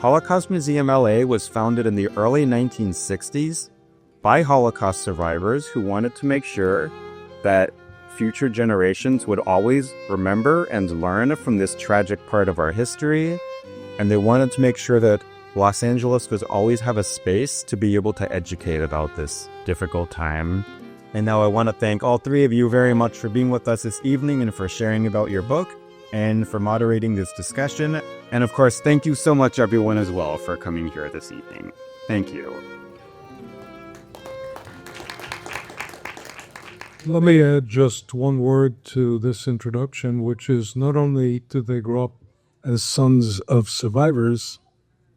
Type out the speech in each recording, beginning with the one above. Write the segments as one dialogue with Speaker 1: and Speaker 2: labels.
Speaker 1: Holocaust Museum LA was founded in the early 1960s by Holocaust survivors who wanted to make sure that future generations would always remember and learn from this tragic part of our history. And they wanted to make sure that Los Angeles would always have a space to be able to educate about this difficult time. And now I want to thank all three of you very much for being with us this evening and for sharing about your book and for moderating this discussion. And of course, thank you so much everyone as well for coming here this evening. Thank you.
Speaker 2: Let me add just one word to this introduction, which is not only did they grow up as sons of survivors,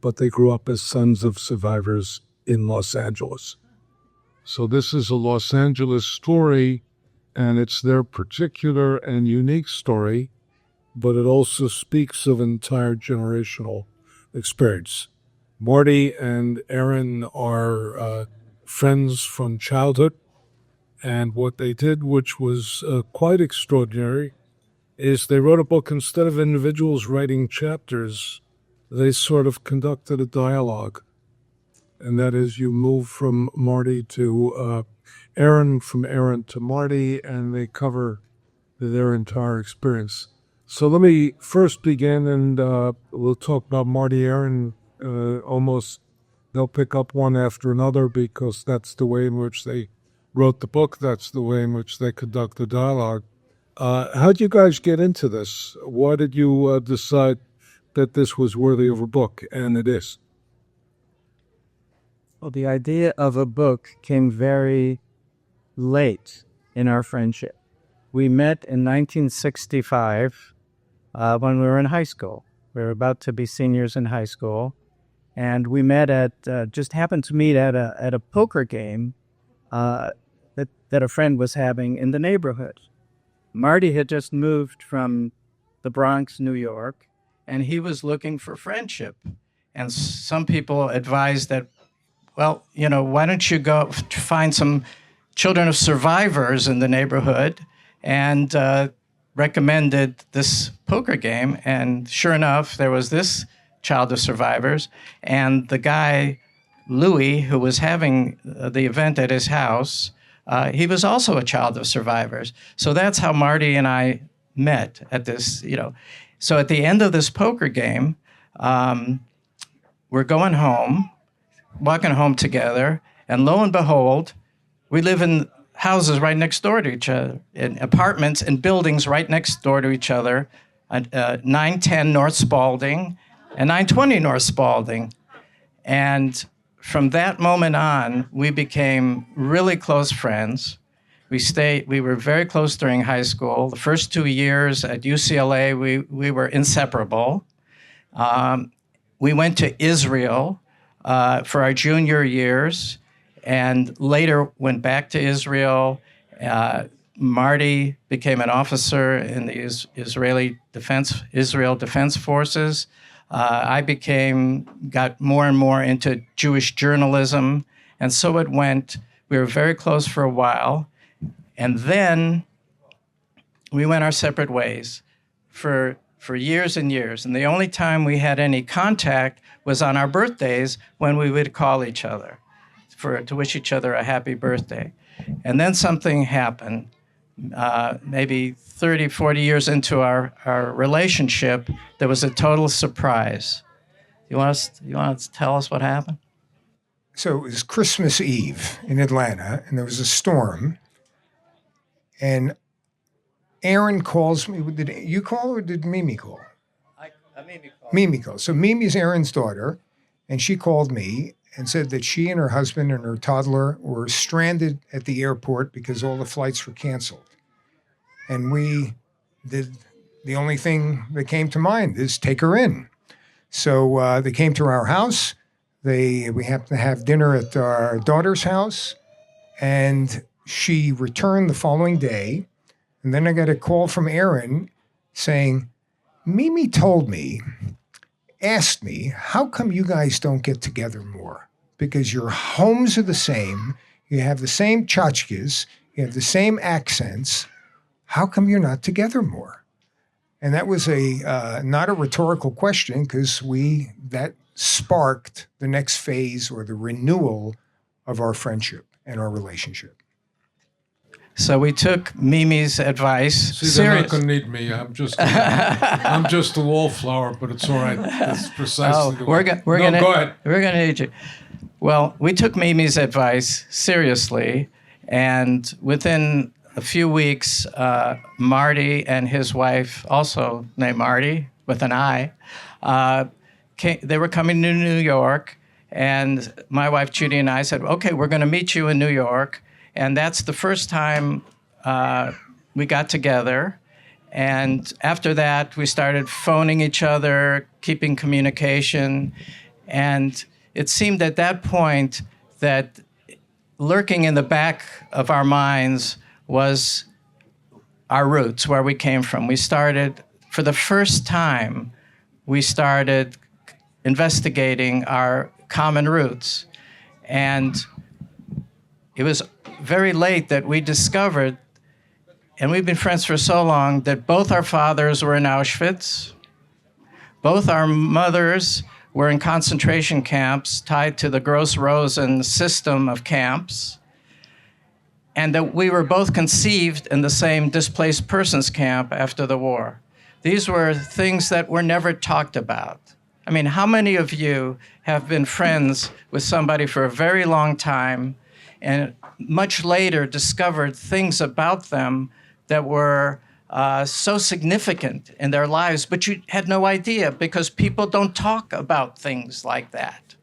Speaker 2: but they grew up as sons of survivors in Los Angeles. So this is a Los Angeles story, and it's their particular and unique story, but it also speaks of entire generational experience. Marty and Aron are friends from childhood, and what they did, which was quite extraordinary, is they wrote a book. Instead of individuals writing chapters, they sort of conducted a dialogue. And that is, you move from Marty to Aron, from Aron to Marty, and they cover their entire experience. So let me first begin, and we'll talk about Marty, Aron, almost, they'll pick up one after another because that's the way in which they wrote the book. That's the way in which they conduct the dialogue. How did you guys get into this? Why did you decide that this was worthy of a book? And it is.
Speaker 3: Well, the idea of a book came very late in our friendship. We met in 1965 when we were in high school. We were about to be seniors in high school. And we met just happened to meet at a poker game that a friend was having in the neighborhood. Marty had just moved from the Bronx, New York, and he was looking for friendship. And some people advised that, well, why don't you go find some children of survivors in the neighborhood, and recommended this poker game. And sure enough, there was this child of survivors, and the guy, Louis, who was having the event at his house, he was also a child of survivors. So that's how Marty and I met at this, So at the end of this poker game, we're going home, walking home together, and lo and behold, we live in houses right next door to each other, in apartments and buildings right next door to each other, 910 North Spalding and 920 North Spalding. And from that moment on, we became really close friends. We were very close during high school. The first 2 years at UCLA, we were inseparable. We went to Israel for our junior years, and later went back to Israel. Marty became an officer in the Israel Defense Forces. I got more and more into Jewish journalism, and so it went. We were very close for a while, and then we went our separate ways for years and years. And the only time we had any contact was on our birthdays, when we would call each other to wish each other a happy birthday. And then something happened, maybe 30, 40 years into our relationship. There was a total surprise. You want to tell us what happened?
Speaker 4: So it was Christmas Eve in Atlanta, and there was a storm. And Aron calls me. Did you call or did Mimi call?
Speaker 3: Mimi called.
Speaker 4: Mimi called. So Mimi's Aron's daughter, and she called me and said that she and her husband and her toddler were stranded at the airport because all the flights were canceled. And we did, the only thing that came to mind is take her in. So they came to our house. We happened to have dinner at our daughter's house, and she returned the following day. And then I got a call from Aron saying, Mimi asked me, how come you guys don't get together more? Because your homes are the same, you have the same tchotchkes, you have the same accents. How come you're not together more? And that was not a rhetorical question, because that sparked the next phase or the renewal of our friendship and our relationship.
Speaker 3: So we took Mimi's advice
Speaker 2: See, they're not going to need me. I'm just a wallflower, but it's all right. That's precisely the way.
Speaker 3: Go ahead. We're going to need you. Well, we took Mimi's advice seriously, and within a few weeks, Marty and his wife, also named Marty with an I, they were coming to New York, and my wife Judy and I said, okay, we're going to meet you in New York. And that's the first time we got together. And after that, we started phoning each other, keeping communication. And it seemed at that point that lurking in the back of our minds was our roots, where we came from. We started, for the first time, we started investigating our common roots. And it was very late that we discovered, and we've been friends for so long, that both our fathers were in Auschwitz. Both our mothers were in concentration camps tied to the Gross-Rosen system of camps. And that we were both conceived in the same displaced persons camp after the war. These were things that were never talked about. I mean, how many of you have been friends with somebody for a very long time and much later discovered things about them that were so significant in their lives, but you had no idea because people don't talk about things like that.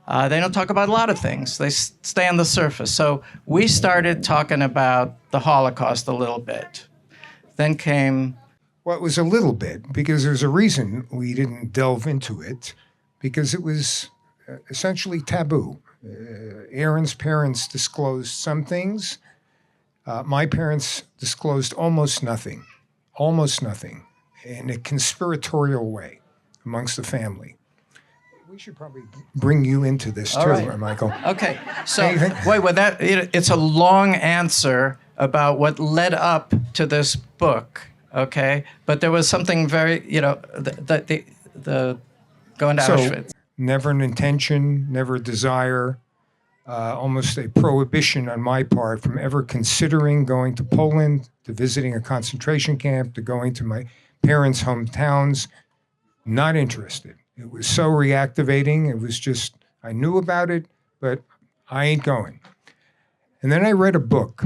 Speaker 3: They don't talk about a lot of things. They stay on the surface. So we started talking about the Holocaust a little bit. Then came...
Speaker 4: Well, it was a little bit, because there's a reason we didn't delve into it, because it was essentially taboo. Aron's parents disclosed some things. My parents disclosed almost nothing, in a conspiratorial way amongst the family. We should probably bring you into this too, right, Michael.
Speaker 3: Okay, so wait, it's a long answer about what led up to this book, okay? But there was something very, the going to Auschwitz.
Speaker 4: Never an intention, never a desire, almost a prohibition on my part from ever considering going to Poland, to visiting a concentration camp, to going to my parents' hometowns. Not interested. It was so reactivating. It was just, I knew about it, but I ain't going. And then I read a book,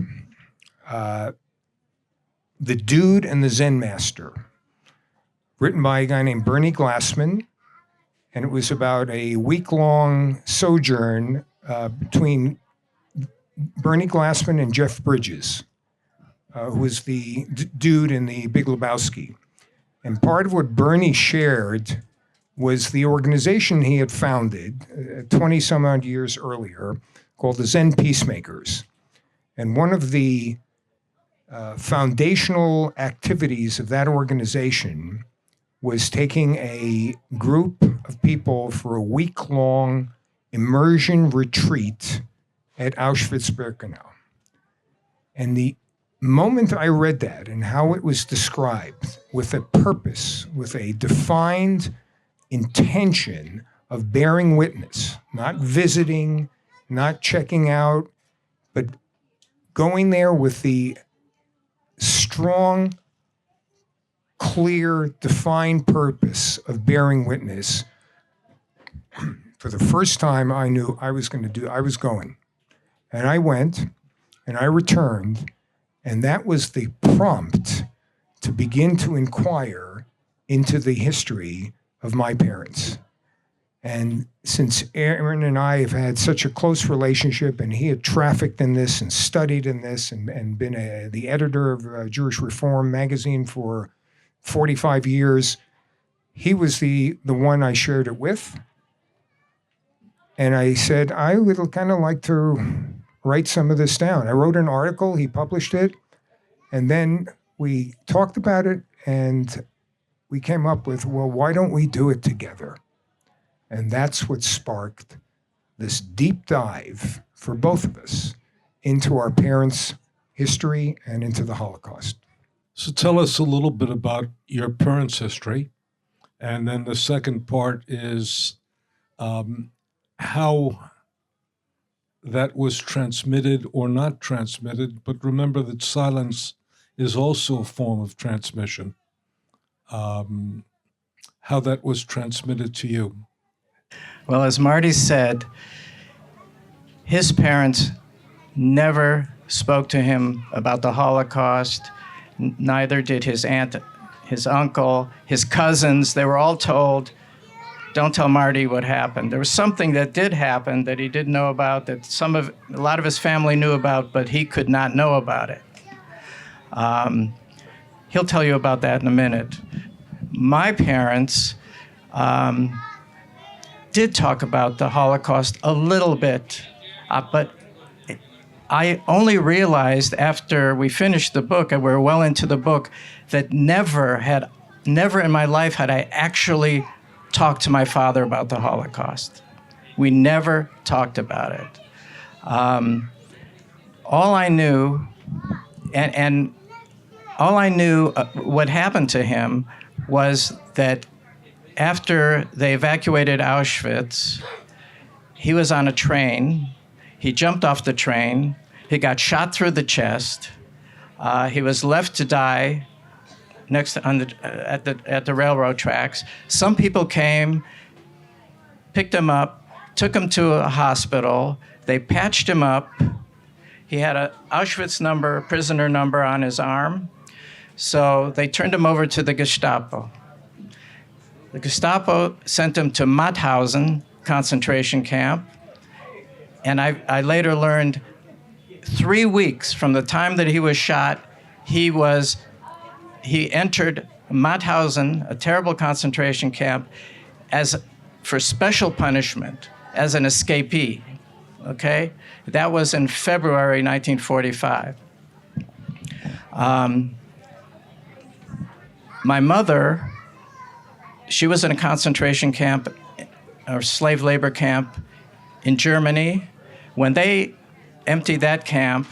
Speaker 4: The Dude and the Zen Master, written by a guy named Bernie Glassman. And it was about a week-long sojourn between Bernie Glassman and Jeff Bridges, who was the dude in the Big Lebowski. And part of what Bernie shared was the organization he had founded 20-some-odd years earlier called the Zen Peacemakers. And one of the foundational activities of that organization was taking a group of people for a week-long immersion retreat at Auschwitz-Birkenau. And the moment I read that and how it was described with a purpose, with a defined intention of bearing witness, not visiting, not checking out, but going there with the strong, clear, defined purpose of bearing witness. For the first time, I knew I was going. And I went, and I returned, and that was the prompt to begin to inquire into the history of my parents. And since Aron and I have had such a close relationship, and he had trafficked in this and studied in this and been the editor of Jewish Reform magazine for 45 years, he was the one I shared it with. And I said, I would kind of like to write some of this down. I wrote an article, he published it, and then we talked about it, and we came up with, well, why don't we do it together? And that's what sparked this deep dive for both of us into our parents' history and into the Holocaust.
Speaker 2: So tell us a little bit about your parents' history. And then the second part is how that was transmitted or not transmitted, but remember that silence is also a form of transmission. How that was transmitted to you.
Speaker 3: Well, as Marty said, his parents never spoke to him about the Holocaust. Neither did his aunt, his uncle, his cousins. They were all told, don't tell Marty what happened. There was something that did happen that he didn't know about, that a lot of his family knew about, but he could not know about it. He'll tell you about that in a minute. My parents did talk about the Holocaust a little bit, but I only realized after we finished the book, and we're well into the book, that never in my life had I actually talked to my father about the Holocaust. We never talked about it. All I knew, and all I knew what happened to him was that after they evacuated Auschwitz, he was on a train. He jumped off the train. He got shot through the chest. He was left to die at the railroad tracks. Some people came, picked him up, took him to a hospital. They patched him up. He had an Auschwitz prisoner number on his arm. So they turned him over to the Gestapo. The Gestapo sent him to Mauthausen concentration camp. And I later learned 3 weeks from the time that he was shot, he entered Mauthausen, a terrible concentration camp, for special punishment as an escapee. Okay? That was in February 1945. My mother, she was in a concentration camp or slave labor camp in Germany. When they emptied that camp,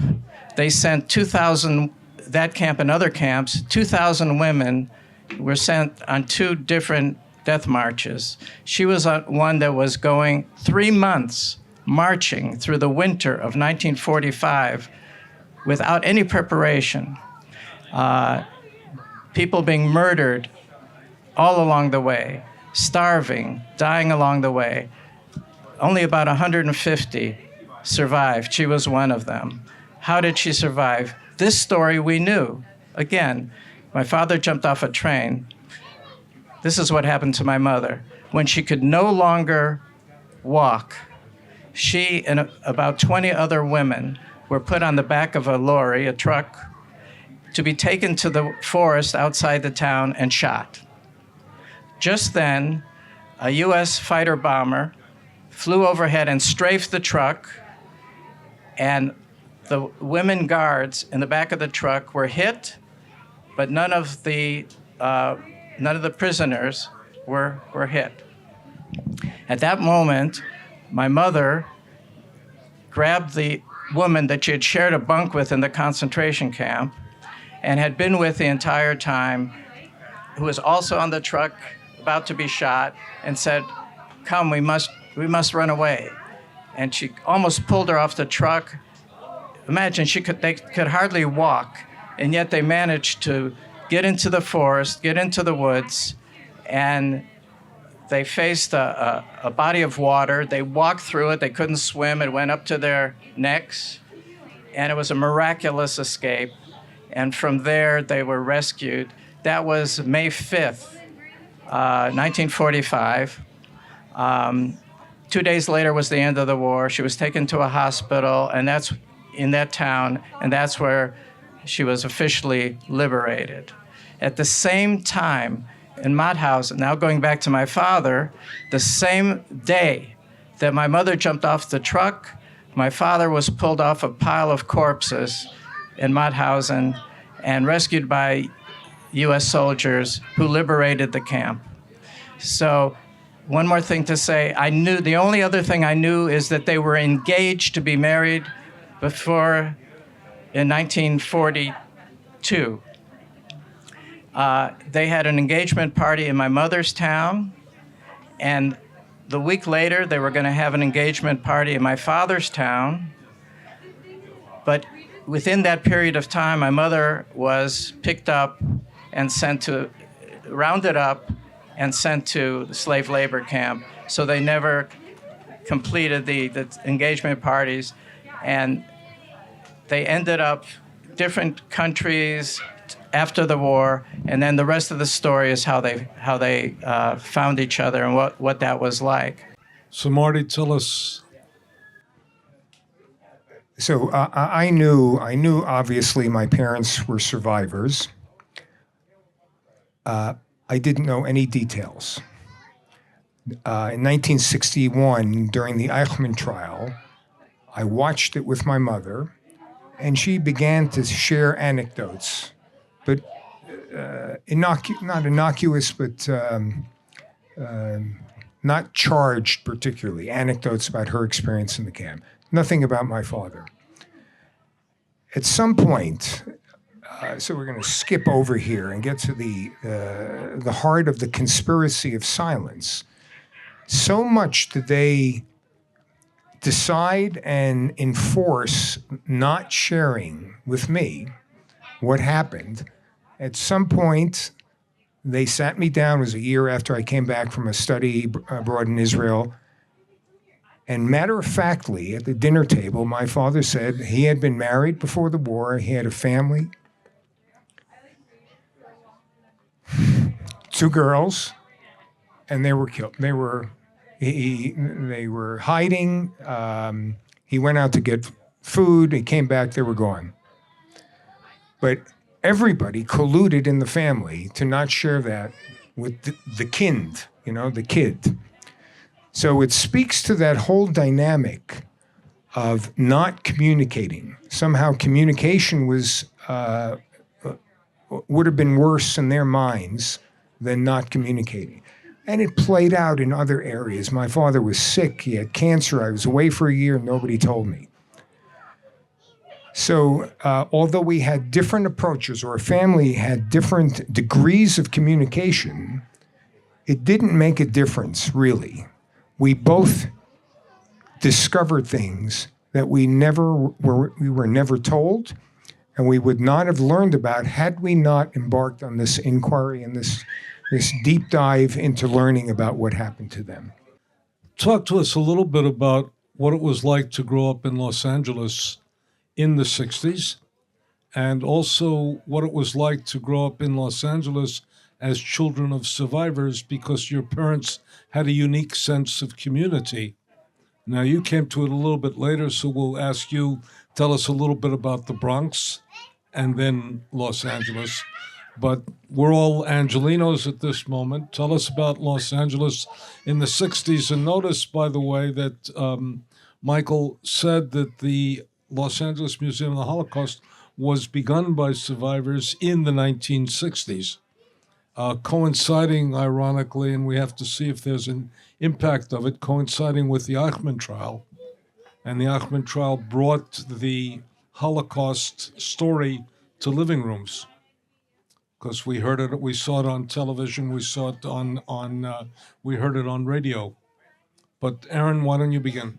Speaker 3: they sent 2,000, that camp and other camps, 2,000 women were sent on 2 different death marches. She was on one that was going 3 months marching through the winter of 1945 without any preparation. People being murdered all along the way, starving, dying along the way. Only about 150 survived. She was one of them. How did she survive? This story we knew. Again, my father jumped off a train. This is what happened to my mother. When she could no longer walk, she and about 20 other women were put on the back of a lorry, a truck, to be taken to the forest outside the town and shot. Just then, a U.S. fighter bomber flew overhead and strafed the truck, and the women guards in the back of the truck were hit, but none of the prisoners were hit. At that moment, my mother grabbed the woman that she had shared a bunk with in the concentration camp and had been with the entire time, who was also on the truck about to be shot, and said, "Come, we must run away." And she almost pulled her off the truck. Imagine, they could hardly walk, and yet they managed to get into the forest, get into the woods, and they faced a body of water. They walked through it. They couldn't swim. It went up to their necks, and it was a miraculous escape. And from there, they were rescued. That was May 5th, 1945. 2 days later was the end of the war. She was taken to a hospital, and that's in that town, and that's where she was officially liberated. At the same time, in Mauthausen, now going back to my father, the same day that my mother jumped off the truck, my father was pulled off a pile of corpses in Mauthausen and rescued by U.S. soldiers who liberated the camp. So one more thing to say, the only other thing I knew is that they were engaged to be married before, in 1942. They had an engagement party in my mother's town, and the week later, they were going to have an engagement party in my father's town. But within that period of time, my mother was picked up and rounded up and sent to the slave labor camp. So they never completed the engagement parties. And they ended up different countries after the war, and then the rest of the story is how they found each other and what that was like.
Speaker 2: So Marty, tell us.
Speaker 4: So I knew obviously my parents were survivors. I didn't know any details. In 1961, during the Eichmann trial, I watched it with my mother, and she began to share anecdotes, but not innocuous, but not charged particularly, anecdotes about her experience in the camp. Nothing about my father. At some point, so we're going to skip over here and get to the heart of the conspiracy of silence. So much did they decide and enforce not sharing with me what happened. At some point, they sat me down. It was a year after I came back from a study abroad in Israel. And matter-of-factly, at the dinner table, my father said he had been married before the war. He had a family, 2 girls, and they were killed. They were hiding. He went out to get food. He came back. They were gone. But everybody colluded in the family to not share that with the kind, the kid. So it speaks to that whole dynamic of not communicating. Somehow communication would have been worse in their minds than not communicating. And it played out in other areas. My father was sick. He had cancer. I was away for a year. Nobody told me. So although we had different approaches, or a family had different degrees of communication, it didn't make a difference, really. We both discovered things that we were never told, and we would not have learned about had we not embarked on this inquiry and this deep dive into learning about what happened to them.
Speaker 2: Talk to us a little bit about what it was like to grow up in Los Angeles in the 60s, and also what it was like to grow up in Los Angeles as children of survivors, because your parents had a unique sense of community. Now, you came to it a little bit later, so we'll ask you, tell us a little bit about the Bronx and then Los Angeles. But we're all Angelinos at this moment. Tell us about Los Angeles in the 60s. And notice, by the way, that Michael said that the Los Angeles Museum of the Holocaust was begun by survivors in the 1960s. Coinciding, ironically, and we have to see if there's an impact of it, coinciding with the Eichmann trial. And the Eichmann trial brought the Holocaust story to living rooms, because we heard it, we saw it on television, we saw it we heard it on radio. But Aron, why don't you begin?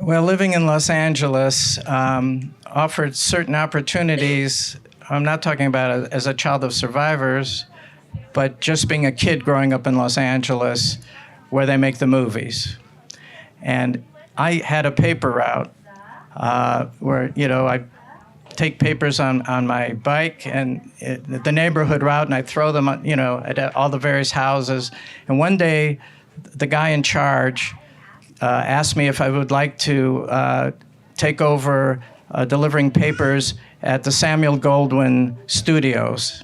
Speaker 3: Well, living in Los Angeles offered certain opportunities. I'm not talking about as a child of survivors, but just being a kid growing up in Los Angeles where they make the movies. And I had a paper route where, I take papers on my bike and the neighborhood route, and I throw them, at all the various houses. And one day, the guy in charge asked me if I would like to take over delivering papers at the Samuel Goldwyn Studios.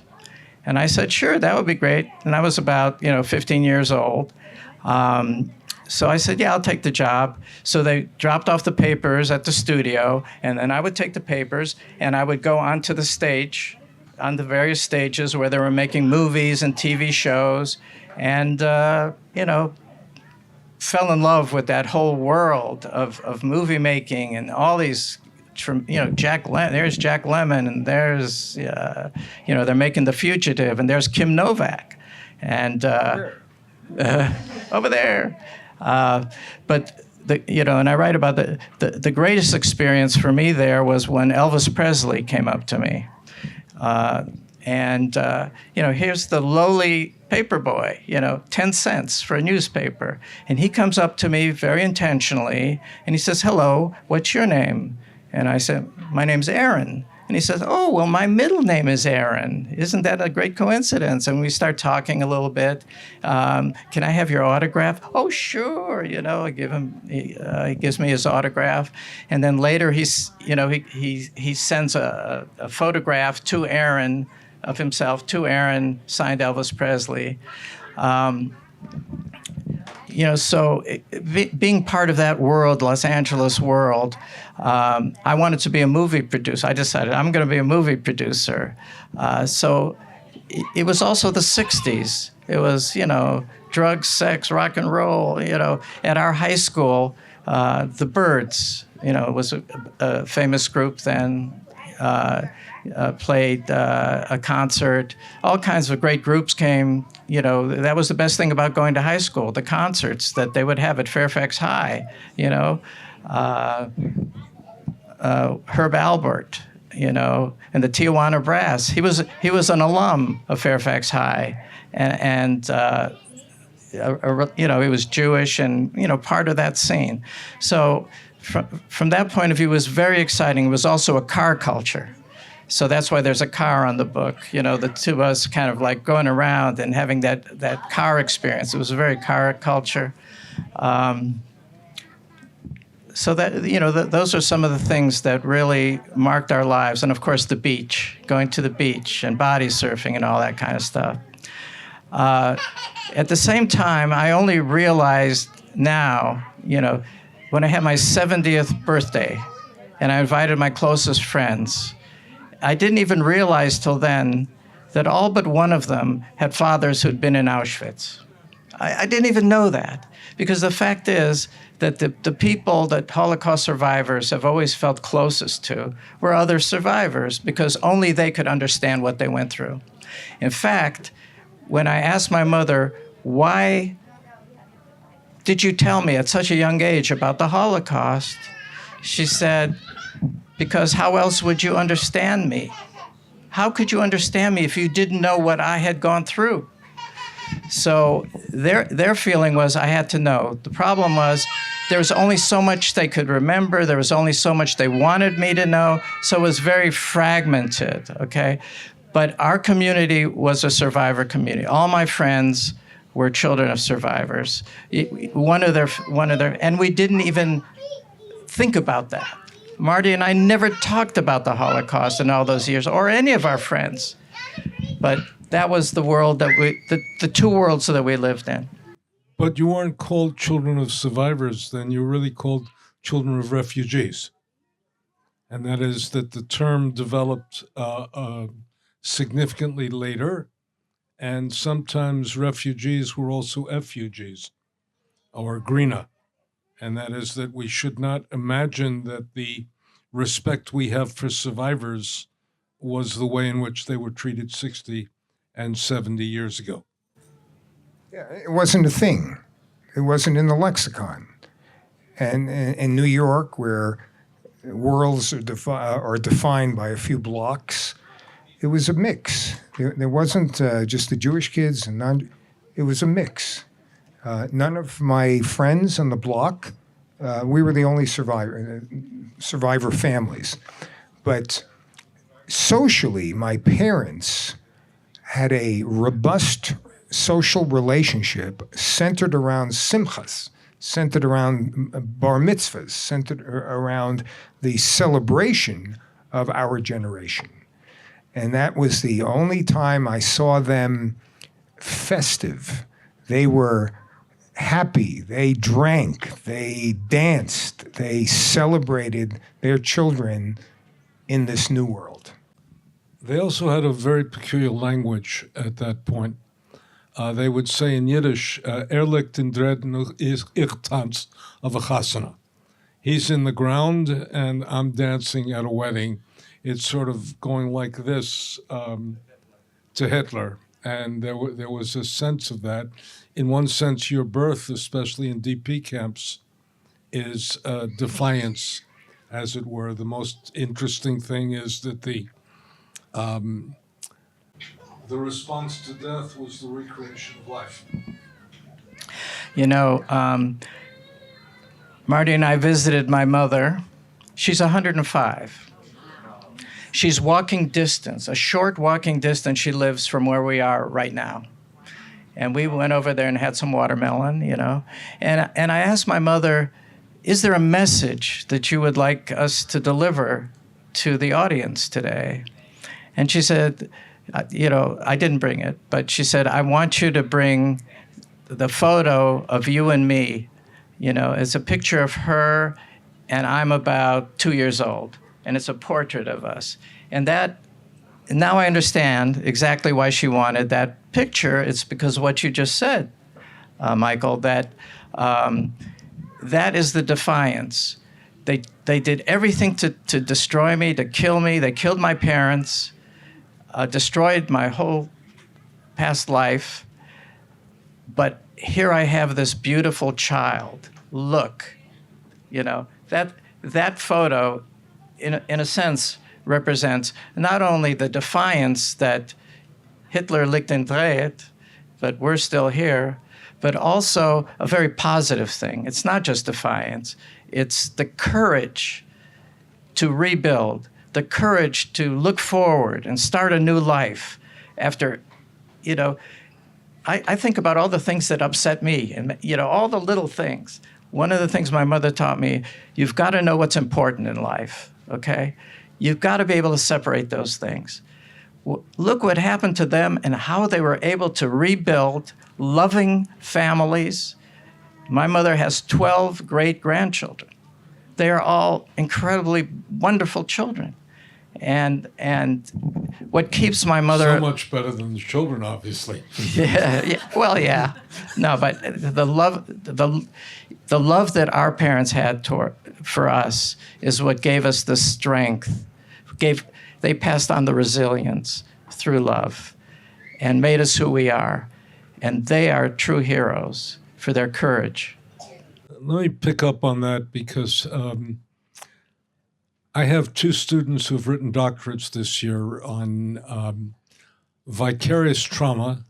Speaker 3: And I said, sure, that would be great. And I was about, 15 years old. So I said, yeah, I'll take the job. So they dropped off the papers at the studio, and then I would take the papers, and I would go onto the stage, on the various stages where they were making movies and TV shows, and, fell in love with that whole world of movie making and all these, Jack Lemmon, there's Jack Lemmon, and there's, they're making The Fugitive, and there's Kim Novak. And over there. But and I write about the greatest experience for me there was when Elvis Presley came up to me. Here's the lowly paper boy, 10 cents for a newspaper. And he comes up to me very intentionally, and he says, "Hello, what's your name?" And I said, "My name's Aron." And he says, "Oh, well, my middle name is Aron. Isn't that a great coincidence?" And we start talking a little bit. "Can I have your autograph?" "Oh, sure." I give him. He gives me his autograph, and then later he sends a photograph to Aron of himself to Aron, signed Elvis Presley. Being part of that world, Los Angeles world, I wanted to be a movie producer. I decided I'm going to be a movie producer. So it was also the 60s. It was, drugs, sex, rock and roll. At our high school, the Byrds, was a famous group then. Played a concert. All kinds of great groups came. That was the best thing about going to high school, the concerts that they would have at Fairfax High. Herb Albert, and the Tijuana Brass. He was an alum of Fairfax High, and he was Jewish and part of that scene. So from that point of view, it was very exciting. It was also a car culture. So that's why there's a car on the book. The two of us kind of like going around and having that car experience. It was a very car culture. So that, those are some of the things that really marked our lives. And of course, the beach, going to the beach and body surfing and all that kind of stuff. At the same time, I only realized now, when I had my 70th birthday and I invited my closest friends, I didn't even realize till then that all but one of them had fathers who'd been in Auschwitz. I didn't even know that, because the fact is that the people that Holocaust survivors have always felt closest to were other survivors, because only they could understand what they went through. In fact, when I asked my mother, "Why did you tell me at such a young age about the Holocaust?" she said, "Because how else would you understand me? How could you understand me if you didn't know what I had gone through?" So their feeling was I had to know. The problem was there was only so much they could remember. There was only so much they wanted me to know. So it was very fragmented, okay? But our community was a survivor community. All my friends were children of survivors. And we didn't even think about that. Marty and I never talked about the Holocaust in all those years, or any of our friends. But that was the world the two worlds that we lived in.
Speaker 2: But you weren't called children of survivors then. You were really called children of refugees. And that is that the term developed significantly later. And sometimes refugees were also effugees or greener. And that is that we should not imagine that the respect we have for survivors was the way in which they were treated 60 and 70 years ago.
Speaker 4: Yeah, it wasn't a thing. It wasn't in the lexicon. And in New York, where worlds are defined by a few blocks, it was a mix. There wasn't just the Jewish kids, it was a mix. None of my friends on the block, we were the only survivor families. But socially, my parents had a robust social relationship centered around simchas, centered around bar mitzvahs, centered around the celebration of our generation. And that was the only time I saw them festive. They were happy, they drank, they danced, they celebrated their children in this new world.
Speaker 2: They also had a very peculiar language at that point. They would say in Yiddish, "Erected is ich-tanz of a chasana." He's in the ground and I'm dancing at a wedding. It's sort of going like this to Hitler. And there was a sense of that. In one sense, your birth, especially in DP camps, is defiance, as it were. The most interesting thing is that the response to death was the recreation of life.
Speaker 3: You know, Marty and I visited my mother. She's 105. She's walking distance, a short walking distance she lives from where we are right now. And we went over there and had some watermelon, you know. And I asked my mother, is there a message that you would like us to deliver to the audience today? And she said, you know, I didn't bring it, but she said, I want you to bring the photo of you and me. You know, it's a picture of her, and I'm about 2 years old. And it's a portrait of us. And now I understand exactly why she wanted that picture. It's because of what you just said, Michael, that that is the defiance. They did everything to destroy me, to kill me. They killed my parents, destroyed my whole past life. But here I have this beautiful child. Look, you know, that photo, in a sense, represents not only the defiance that Hitler liegt und dreht, but we're still here, but also a very positive thing. It's not just defiance. It's the courage to rebuild, the courage to look forward and start a new life after, you know, I think about all the things that upset me and, you know, all the little things. One of the things my mother taught me, you've got to know what's important in life, okay? You've got to be able to separate those things. Look what happened to them and how they were able to rebuild loving families. My mother has 12 great-grandchildren. They are all incredibly wonderful children. And what keeps my mother...
Speaker 2: So much better than the children, obviously.
Speaker 3: Yeah, well, yeah. No, but the love that our parents had for us is what gave us the strength. They passed on the resilience through love and made us who we are. And they are true heroes for their courage.
Speaker 2: Let me pick up on that because I have 2 students who've written doctorates this year on vicarious trauma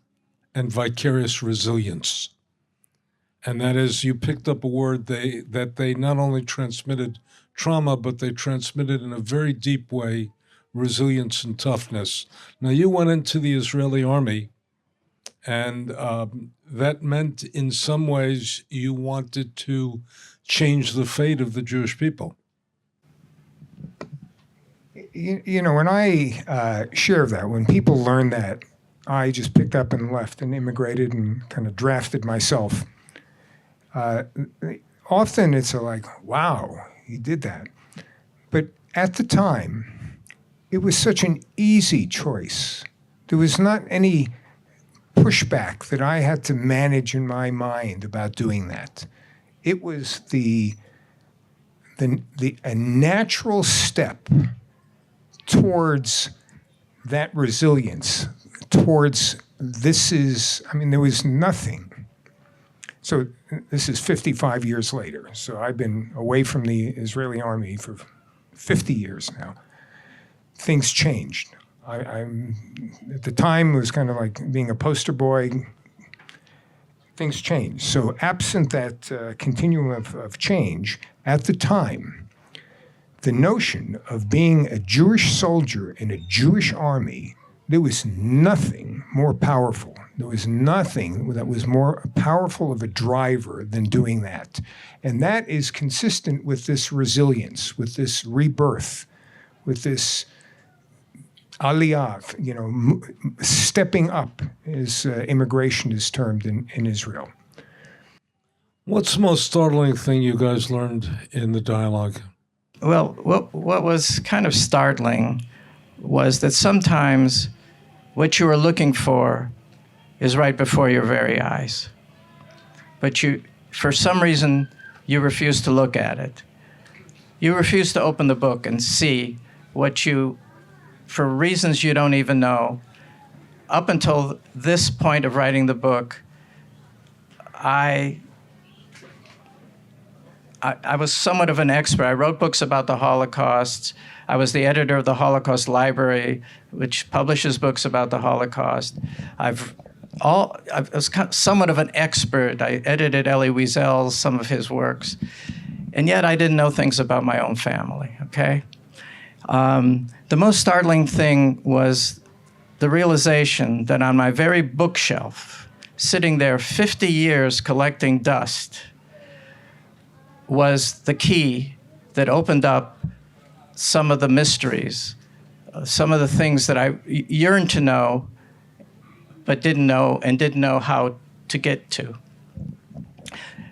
Speaker 2: and vicarious resilience. And that is, you picked up a word that they not only transmitted trauma, but they transmitted in a very deep way resilience and toughness. Now, you went into the Israeli army, and that meant in some ways you wanted to change the fate of the Jewish people.
Speaker 4: You know, when I share that, when people learn that, I just picked up and left and immigrated and kind of drafted myself. Often it's like, wow, he did that. But at the time, it was such an easy choice. There was not any pushback that I had to manage in my mind about doing that. It was a natural step towards that resilience, towards there was nothing. So this is 55 years later. So I've been away from the Israeli army for 50 years now. Things changed. I'm at the time, it was kind of like being a poster boy. Things changed. So absent that continuum of change, at the time, the notion of being a Jewish soldier in a Jewish army, there was nothing more powerful. There was nothing that was more powerful of a driver than doing that. And that is consistent with this resilience, with this rebirth, with this aliyah, you know, stepping up, as immigration is termed in Israel.
Speaker 2: What's the most startling thing you guys learned in the dialogue?
Speaker 3: Well, what was kind of startling was that sometimes what you were looking for is right before your very eyes. But for some reason, you refuse to look at it. You refuse to open the book and see what you, for reasons you don't even know, up until this point of writing the book, I was somewhat of an expert. I wrote books about the Holocaust. I was the editor of the Holocaust Library, which publishes books about the Holocaust. I was somewhat of an expert. I edited Elie Wiesel's, some of his works. And yet I didn't know things about my own family, okay? The most startling thing was the realization that on my very bookshelf, sitting there 50 years collecting dust, was the key that opened up some of the mysteries, some of the things that I yearned to know, but didn't know how to get to.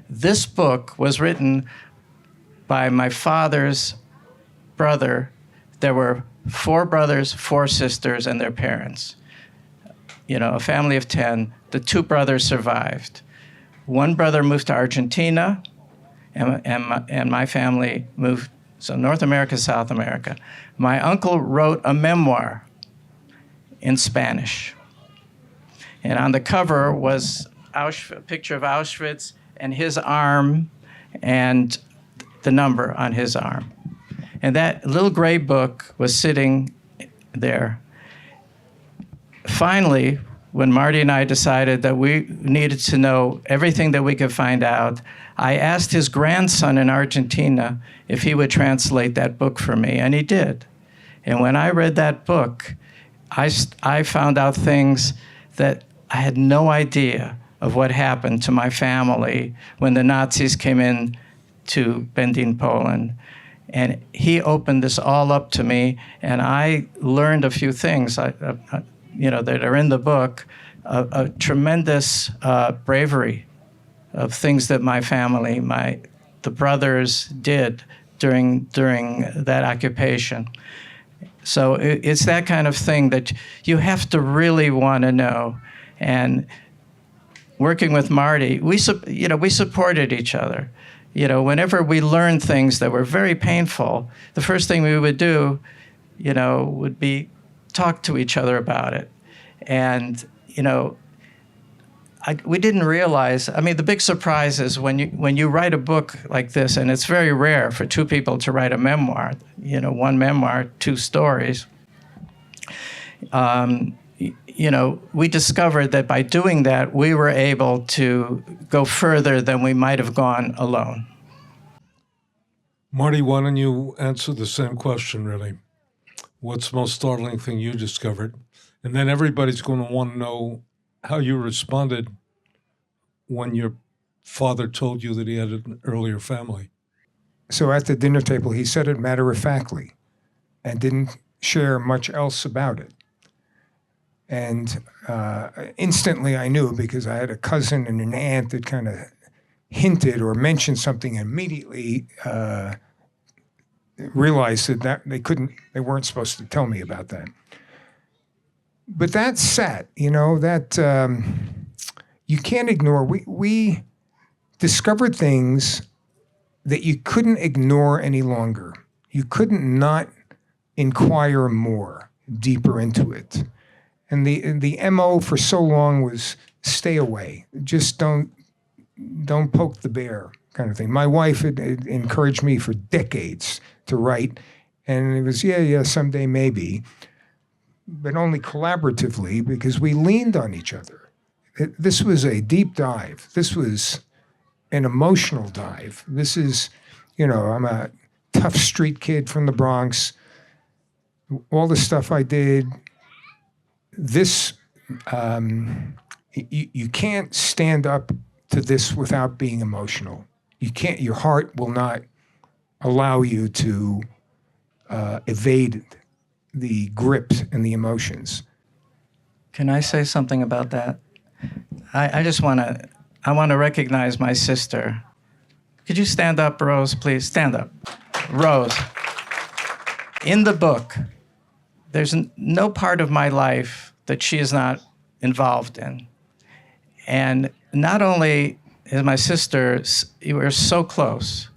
Speaker 3: This book was written by my father's brother. There were 4 brothers, 4 sisters, and their parents. You know, a family of 10. The 2 brothers survived. One brother moved to Argentina, and my family moved, so North America, South America. My uncle wrote a memoir in Spanish. And on the cover was a picture of Auschwitz and his arm and the number on his arm. And that little gray book was sitting there. Finally, when Marty and I decided that we needed to know everything that we could find out, I asked his grandson in Argentina if he would translate that book for me, and he did. And when I read that book, I found out things that I had no idea of what happened to my family when the Nazis came in to Bending, Poland. And he opened this all up to me, and I learned a few things that are in the book, a tremendous bravery of things that my family, the brothers did during that occupation. So it's that kind of thing that you have to really want to know. And working with Marty, we supported each other. You know, whenever we learned things that were very painful, the first thing we would do, would be talk to each other about it. And, we didn't realize, the big surprise is when you write a book like this, and it's very rare for 2 people to write a memoir, 1 memoir, 2 stories. We discovered that by doing that, we were able to go further than we might have gone alone.
Speaker 2: Marty, why don't you answer the same question, really? What's the most startling thing you discovered? And then everybody's going to want to know how you responded when your father told you that he had an earlier family.
Speaker 4: So at the dinner table, he said it matter-of-factly and didn't share much else about it. And instantly I knew, because I had a cousin and an aunt that kind of hinted or mentioned something, and immediately realized that they weren't supposed to tell me about that. But that sat, that you can't ignore. We discovered things that you couldn't ignore any longer. You couldn't not inquire more, deeper into it. And the MO for so long was stay away. Just don't poke the bear, kind of thing. My wife had encouraged me for decades to write, and it was, yeah, someday maybe, but only collaboratively, because we leaned on each other. This was a deep dive. This was an emotional dive. This is, I'm a tough street kid from the Bronx. All the stuff I did, this, you can't stand up to this without being emotional. You can't, your heart will not allow you to evade the grip and the emotions.
Speaker 3: Can I say something about that? I just want to recognize my sister. Could you stand up, Rose, please? Stand up. Rose. In the book, there's no part of my life that she is not involved in. And not only is my sister, we're so close,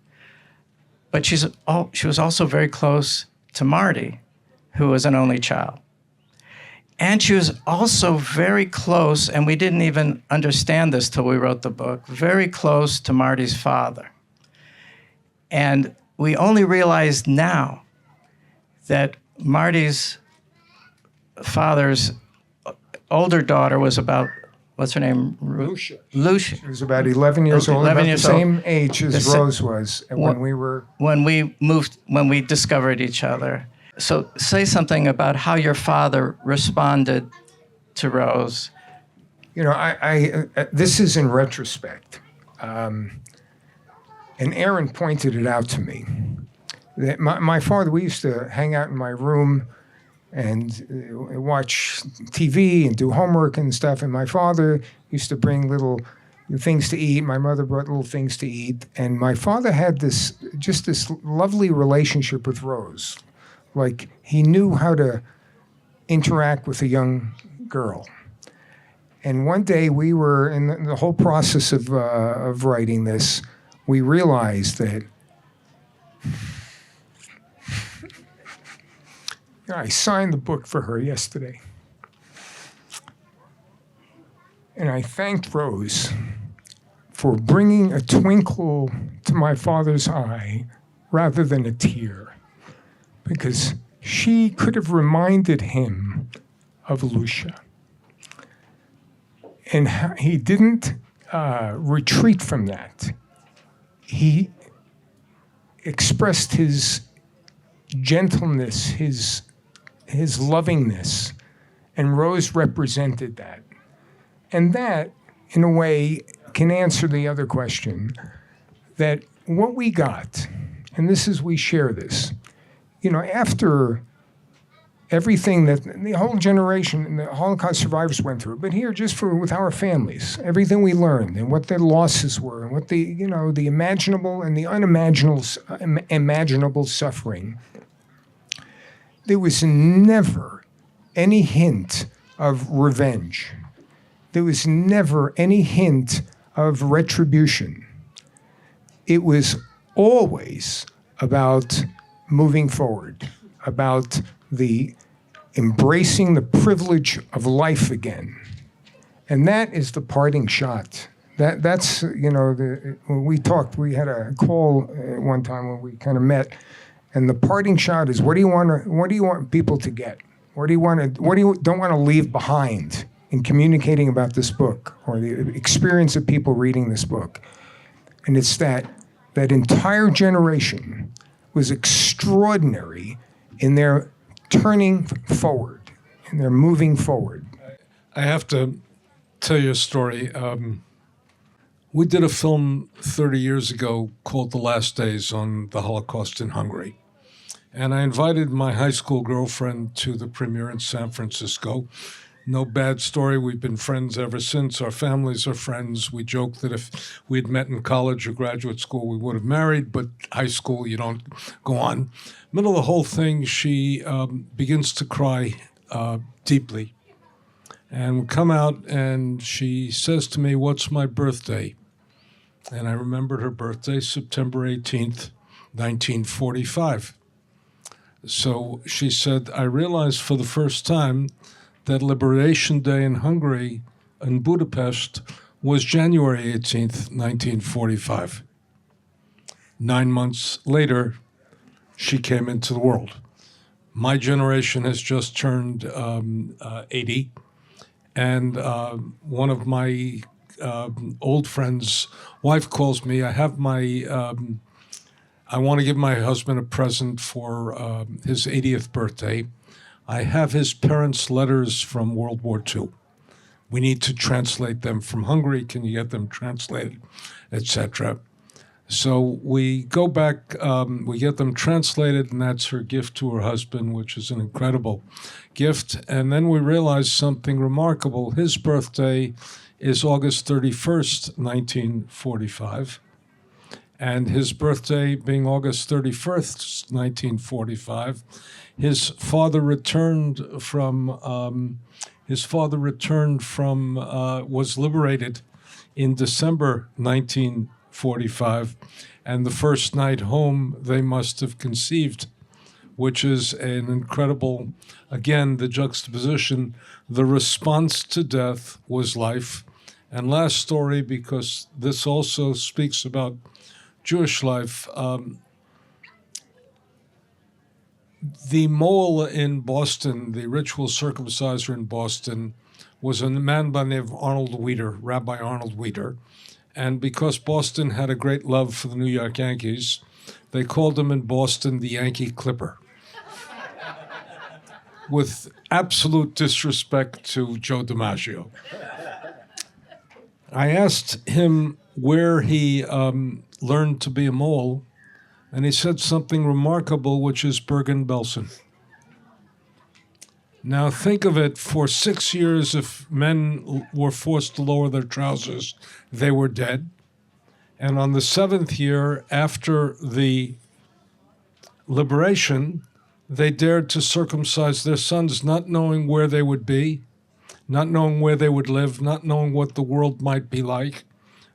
Speaker 3: but she was also very close to Marty, who was an only child. And she was also very close, and we didn't even understand this till we wrote the book, very close to Marty's father. And we only realized now that Marty's father's older daughter was about, what's her name?
Speaker 4: Lucia.
Speaker 3: Lucia.
Speaker 4: She was about 11 years old,
Speaker 3: 11
Speaker 4: about
Speaker 3: years
Speaker 4: the
Speaker 3: old.
Speaker 4: same age as Rose was when we were...
Speaker 3: When we discovered each other. So say something about how your father responded to Rose.
Speaker 4: You know, I this is in retrospect. And Aron pointed it out to me. That my father, we used to hang out in my room and watch TV and do homework and stuff. And my father used to bring little things to eat. My mother brought little things to eat. And my father had this lovely relationship with Rose. Like, he knew how to interact with a young girl. And one day we were, in the whole process of writing this, we realized that I signed the book for her yesterday. And I thanked Rose for bringing a twinkle to my father's eye rather than a tear, because she could have reminded him of Lucia. And he didn't retreat from that. He expressed his gentleness, his lovingness, and Rose represented that. And that, in a way, can answer the other question, that what we got, and this is, we share this, you know, after everything that the whole generation, the Holocaust survivors went through, but here, just with our families, everything we learned and what their losses were and what the imaginable and the unimaginable suffering, there was never any hint of revenge. There was never any hint of retribution. It was always about moving forward, about the embracing the privilege of life again. And that is the parting shot. That's, you know, when we talked, we had a call one time when we kind of met, and the parting shot is, what do you want people to get? What do you don't want to leave behind in communicating about this book, or the experience of people reading this book? And it's that entire generation was extraordinary in their turning forward, and their moving forward.
Speaker 2: I have to tell you a story. We did a film 30 years ago called The Last Days on the Holocaust in Hungary. And I invited my high school girlfriend to the premiere in San Francisco. No bad story. We've been friends ever since. Our families are friends. We joke that if we'd met in college or graduate school, we would have married, but high school, you don't go on. Middle of the whole thing, she begins to cry deeply. And we come out, and she says to me, "What's my birthday?" And I remembered her birthday, September 18th, 1945. So she said, "I realized for the first time that Liberation Day in Hungary, in Budapest, was January 18th, 1945. 9 months later, she came into the world. My generation has just turned 80, and one of my old friends' wife calls me. I want to give my husband a present for his 80th birthday. I have his parents' letters from World War II. We need to translate them from Hungary. Can you get them translated, etc.? So we go back, we get them translated, and that's her gift to her husband, which is an incredible gift. And then we realize something remarkable. His birthday is August 31st, 1945. And his birthday being August 31st, 1945, his father returned from, was liberated in December 1945, and the first night home they must have conceived which is an incredible, again, the juxtaposition. The response to death was life. And last story, because this also speaks about Jewish life. The mole in Boston, the ritual circumciser in Boston, was a man by the name of Arnold Weider, Rabbi Arnold Weider. And because Boston had a great love for the New York Yankees, they called him in Boston the Yankee Clipper, with absolute disrespect to Joe DiMaggio. I asked him where he learned to be a mole, and he said something remarkable, which is Bergen-Belsen. Now think of it, for 6 years, if men were forced to lower their trousers, they were dead. And on the 7th year, after the liberation, they dared to circumcise their sons, not knowing where they would be, not knowing where they would live, not knowing what the world might be like.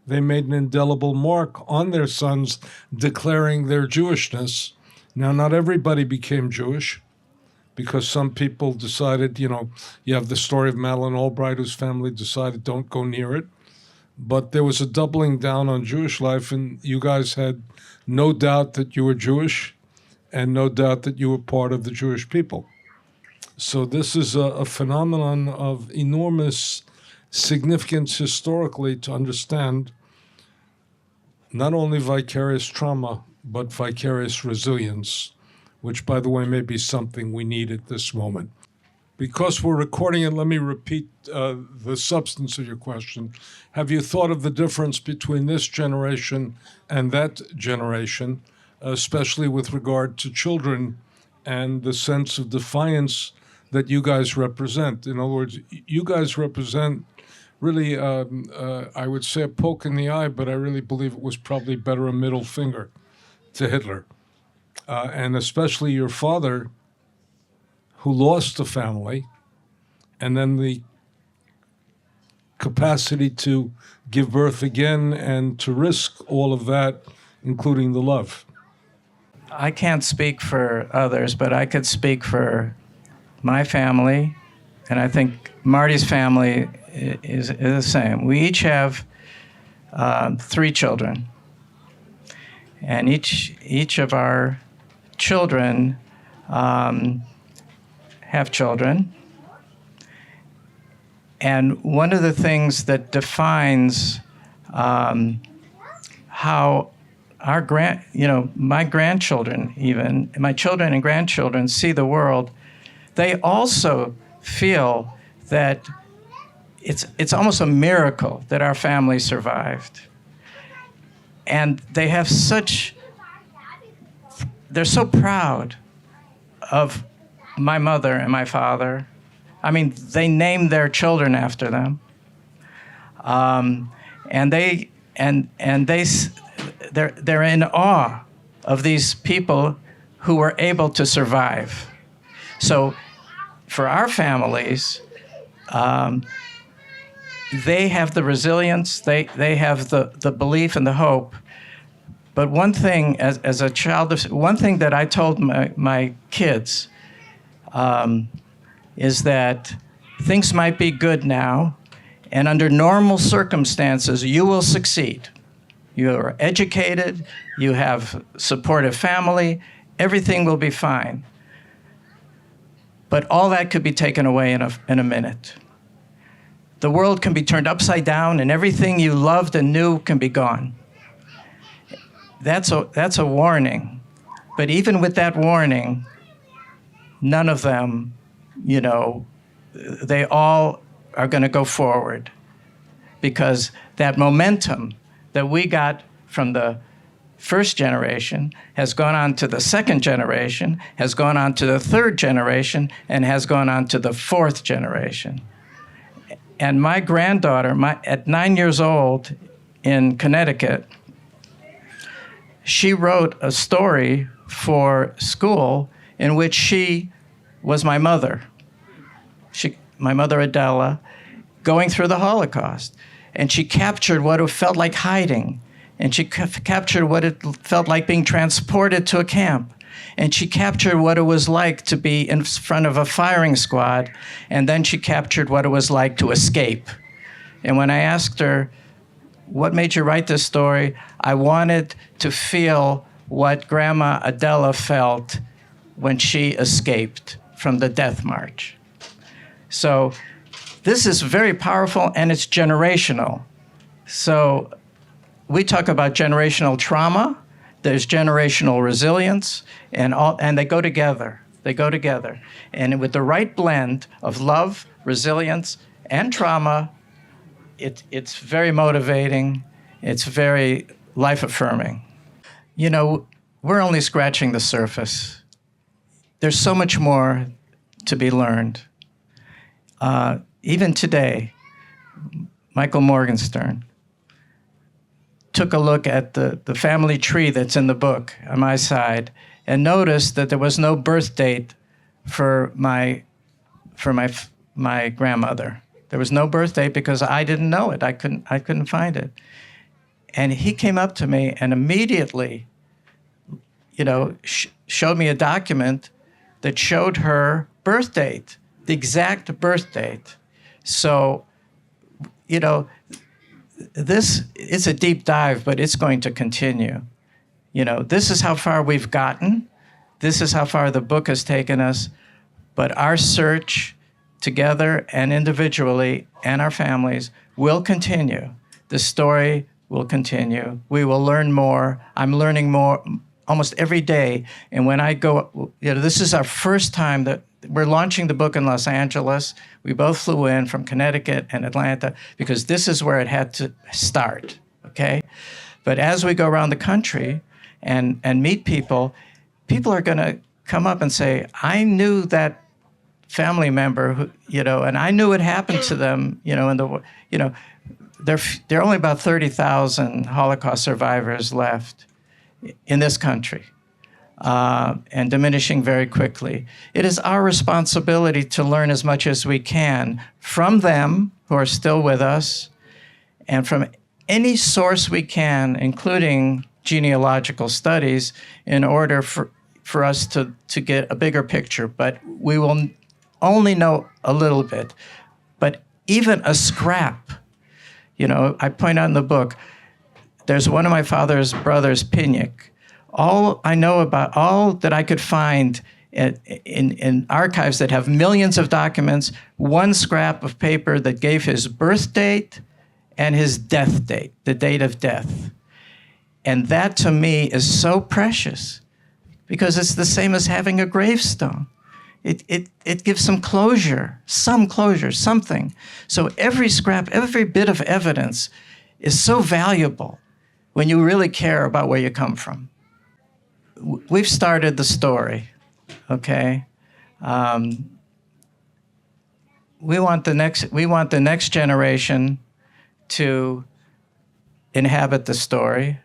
Speaker 2: They made an indelible mark on their sons, declaring their Jewishness. Now, not everybody became Jewish, because some people decided, you have the story of Madeleine Albright, whose family decided don't go near it. But there was a doubling down on Jewish life, and you guys had no doubt that you were Jewish and no doubt that you were part of the Jewish people. So this is a phenomenon of enormous significance historically to understand not only vicarious trauma, but vicarious resilience, which, by the way, may be something we need at this moment. Because we're recording it, let me repeat the substance of your question. Have you thought of the difference between this generation and that generation, especially with regard to children and the sense of defiance that you guys represent? In other words, you guys represent really, I would say a poke in the eye, but I really believe it was probably better a middle finger to Hitler. And especially your father, who lost a family, and then the capacity to give birth again and to risk all of that, including the love.
Speaker 3: I can't speak for others, but I could speak for my family, and I think Marty's family is the same. We each have 3 children, and each of our children have children. And one of the things that defines how our my grandchildren, even my children and grandchildren, see the world, they also feel that it's almost a miracle that our family survived. And they have they're so proud of my mother and my father. I mean, they named their children after them. And they're in awe of these people who were able to survive. So for our families, they have the resilience, they have the belief and the hope. But one thing, as a child, one thing that I told my kids is that things might be good now, and under normal circumstances, you will succeed. You are educated, you have supportive family, everything will be fine. But all that could be taken away in a minute. The world can be turned upside down, and everything you loved and knew can be gone. That's a warning. But even with that warning, none of them, they all are going to go forward, because that momentum that we got from the first generation has gone on to the second generation, has gone on to the third generation, and has gone on to the fourth generation. And my granddaughter, at 9 years old in Connecticut, she wrote a story for school in which she was my mother. My mother Adela, going through the Holocaust. And she captured what it felt like hiding. And she captured what it felt like being transported to a camp. And she captured what it was like to be in front of a firing squad, and then she captured what it was like to escape. And when I asked her, what made you write this story? I wanted to feel what Grandma Adela felt when she escaped from the death march. So this is very powerful, and it's generational. So we talk about generational trauma, there's generational resilience, and they go together. They go together. And with the right blend of love, resilience, and trauma, it's very motivating. It's very life-affirming. You know, we're only scratching the surface. There's so much more to be learned. Even today, Michael Morgenstern took a look at the family tree that's in the book on my side and noticed that there was no birth date for my grandmother. There was no birth date because I didn't know it. I couldn't find it. And he came up to me and immediately, you know, showed me a document that showed her birth date, the exact birth date. So, you know, this is a deep dive, but it's going to continue. You know, this is how far we've gotten. This is how far the book has taken us. But our search together and individually and our families will continue. The story will continue. We will learn more. I'm learning more almost every day. And when I go, you know, this is our first time that we're launching the book in Los Angeles. We both flew in from Connecticut and Atlanta because this is where it had to start, okay? But as we go around the country and meet people, people are going to come up and say, I knew that family member who, you know, and I knew it happened to them, you know, there are only about 30,000 Holocaust survivors left in this country, and diminishing very quickly. It is our responsibility to learn as much as we can from them who are still with us and from any source we can, including genealogical studies, in order for us to get a bigger picture. But we will only know a little bit. But even a scrap, you know, I point out in the book, there's one of my father's brothers, Pinnick. All I know about, all that I could find in archives that have millions of documents, one scrap of paper that gave his birth date and his death date, the date of death. And that to me is so precious because it's the same as having a gravestone. It gives some closure, something. So every scrap, every bit of evidence is so valuable when you really care about where you come from. We've started the story, okay? We want the next generation to inhabit the story.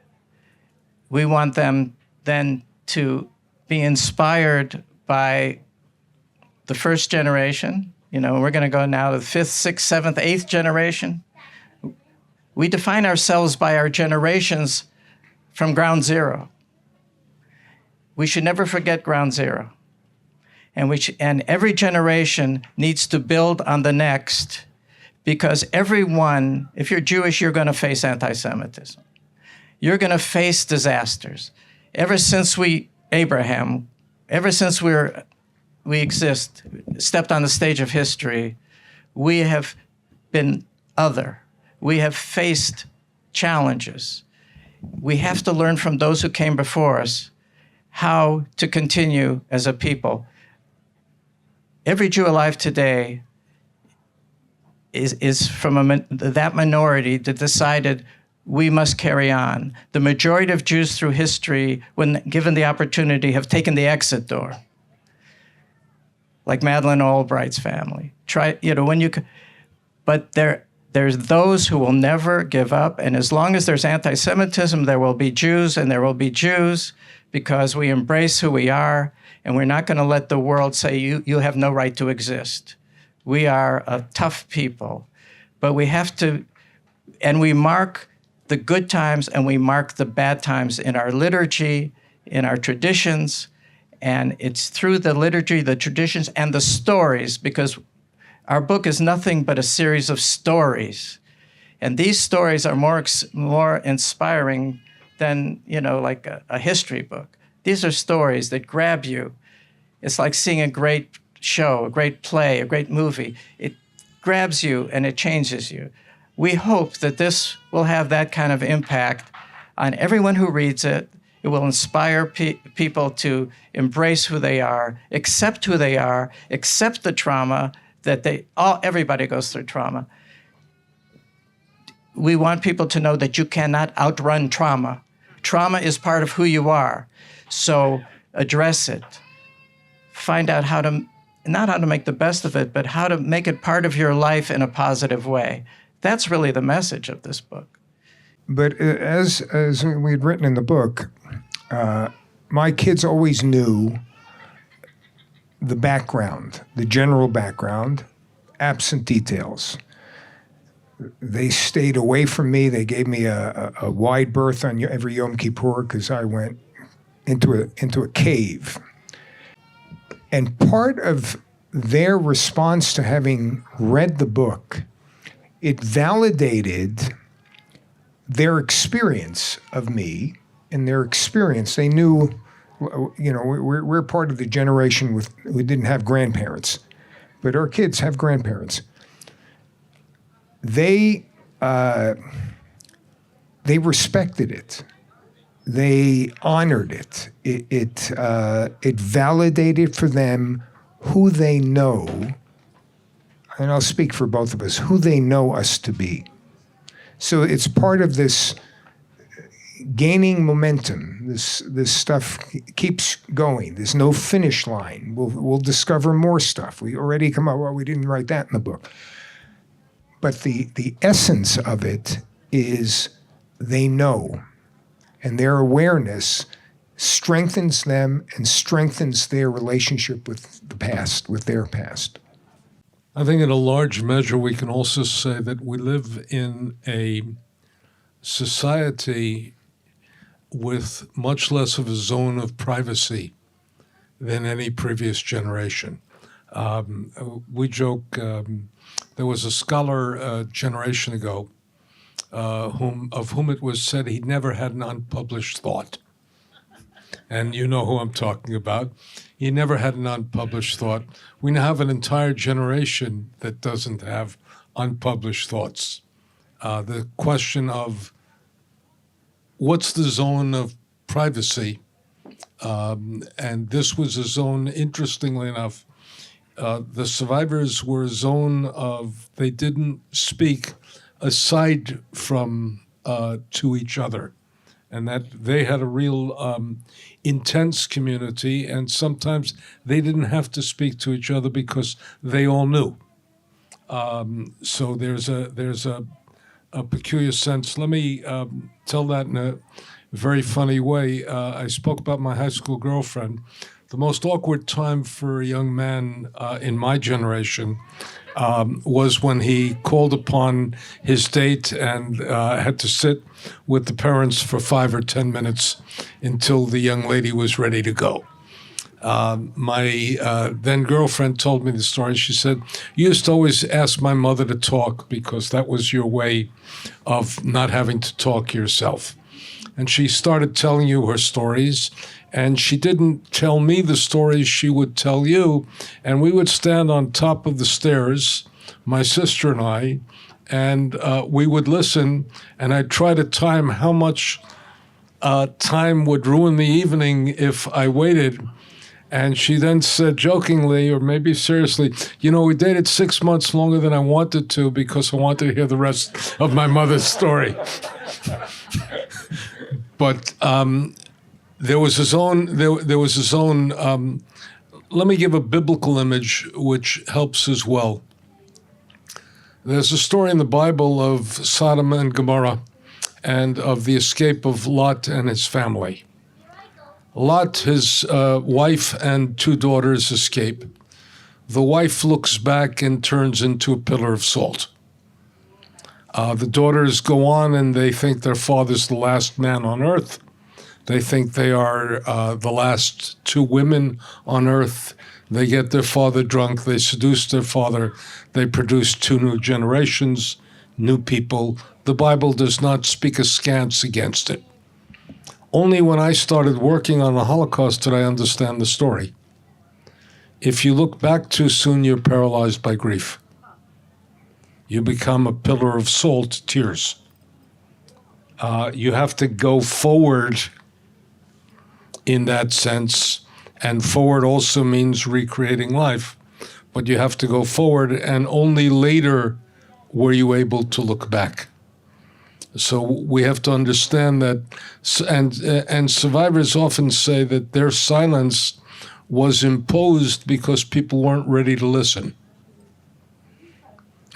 Speaker 3: We want them then to be inspired by the first generation. You know, we're going to go now to the 5th, 6th, 7th, 8th generation. We define ourselves by our generations from ground zero. We should never forget ground zero. And every generation needs to build on the next, because everyone, if you're Jewish, you're going to face anti-Semitism. You're going to face disasters. Ever since we exist, stepped on the stage of history, we have been other. We have faced challenges. We have to learn from those who came before us how to continue as a people. Every Jew alive today is from that minority that decided we must carry on. The majority of Jews through history, when given the opportunity, have taken the exit door. Like Madeleine Albright's family. But there's those who will never give up, and as long as there's anti-Semitism, there will be Jews, and there will be Jews, because we embrace who we are, and we're not going to let the world say you have no right to exist. We are a tough people, but we have to, and we mark the good times and we mark the bad times in our liturgy, in our traditions, And it's through the liturgy, the traditions, and the stories, because our book is nothing but a series of stories. And these stories are more inspiring than, like a history book. These are stories that grab you. It's like seeing a great show, a great play, a great movie. It grabs you and it changes you. We hope that this will have that kind of impact on everyone who reads it. It will inspire people to embrace who they are, accept who they are, accept the trauma that everybody goes through trauma. We want people to know that you cannot outrun trauma. Trauma is part of who you are. So address it. Find out not how to make the best of it, but how to make it part of your life in a positive way. That's really the message of this book.
Speaker 4: But as we had written in the book, my kids always knew the background, the general background, absent details. They stayed away from me. They gave me a wide berth on every Yom Kippur because I went into a cave. And part of their response to having read the book, it validated their experience of me and their experience. They knew, we're part of the generation who didn't have grandparents, but our kids have grandparents. They respected it. They honored it. It validated for them who they know, and I'll speak for both of us, who they know us to be. So it's part of this gaining momentum. This stuff keeps going. There's no finish line. We'll discover more stuff. We already come up, well, we didn't write that in the book. But the essence of it is they know, and their awareness strengthens them and strengthens their relationship with the past, with their past.
Speaker 2: I think in a large measure we can also say that we live in a society with much less of a zone of privacy than any previous generation. We joke, there was a scholar a generation ago of whom it was said he never had an unpublished thought. And you know who I'm talking about. He never had an unpublished thought. We now have an entire generation that doesn't have unpublished thoughts. The question of what's the zone of privacy, and this was a zone, interestingly enough, the survivors were a zone of, they didn't speak aside from to each other, and that they had a real intense community, and sometimes they didn't have to speak to each other because they all knew. So there's a peculiar sense. Let me tell that in a very funny way. I spoke about my high school girlfriend. The most awkward time for a young man in my generation was when he called upon his date and had to sit with the parents for 5 or 10 minutes until the young lady was ready to go. My then girlfriend told me the story. She said, "You used to always ask my mother to talk because that was your way of not having to talk yourself." And she started telling you her stories, and she didn't tell me the stories she would tell you. And we would stand on top of the stairs, my sister and I, and we would listen, and I'd try to time how much time would ruin the evening if I waited. And she then said jokingly, or maybe seriously, we dated 6 months longer than I wanted to because I wanted to hear the rest of my mother's story. But there was a zone. There was a zone. Let me give a biblical image which helps as well. There's a story in the Bible of Sodom and Gomorrah, and of the escape of Lot and his family. Lot, his wife and 2 daughters escape. The wife looks back and turns into a pillar of salt. The daughters go on and they think their father's the last man on earth.
Speaker 5: They think they are the last two women on earth. They get their father drunk. They seduce their father. They produce two new generations, new people. The Bible does not speak askance against it. Only when I started working on the Holocaust did I understand the story. If you look back too soon, you're paralyzed by grief. You become a pillar of salt, tears. You have to go forward in that sense, and forward also means recreating life. But you have to go forward, and only later were you able to look back. So we have to understand that, and survivors often say that their silence was imposed because people weren't ready to listen.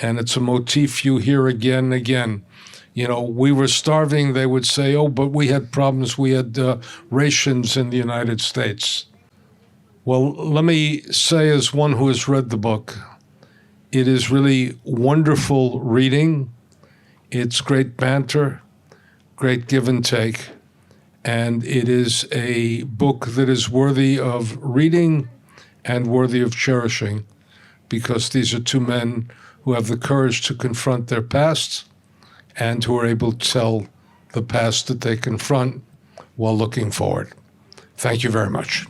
Speaker 5: And it's a motif you hear again and again. You know, we were starving, they would say, oh, but we had problems, we had rations in the United States. Well, let me say, as one who has read the book, it is really wonderful reading. It's great banter, great give and take, and it is a book that is worthy of reading and worthy of cherishing, because these are two men who have the courage to confront their past and who are able to tell the past that they confront while looking forward. Thank you very much.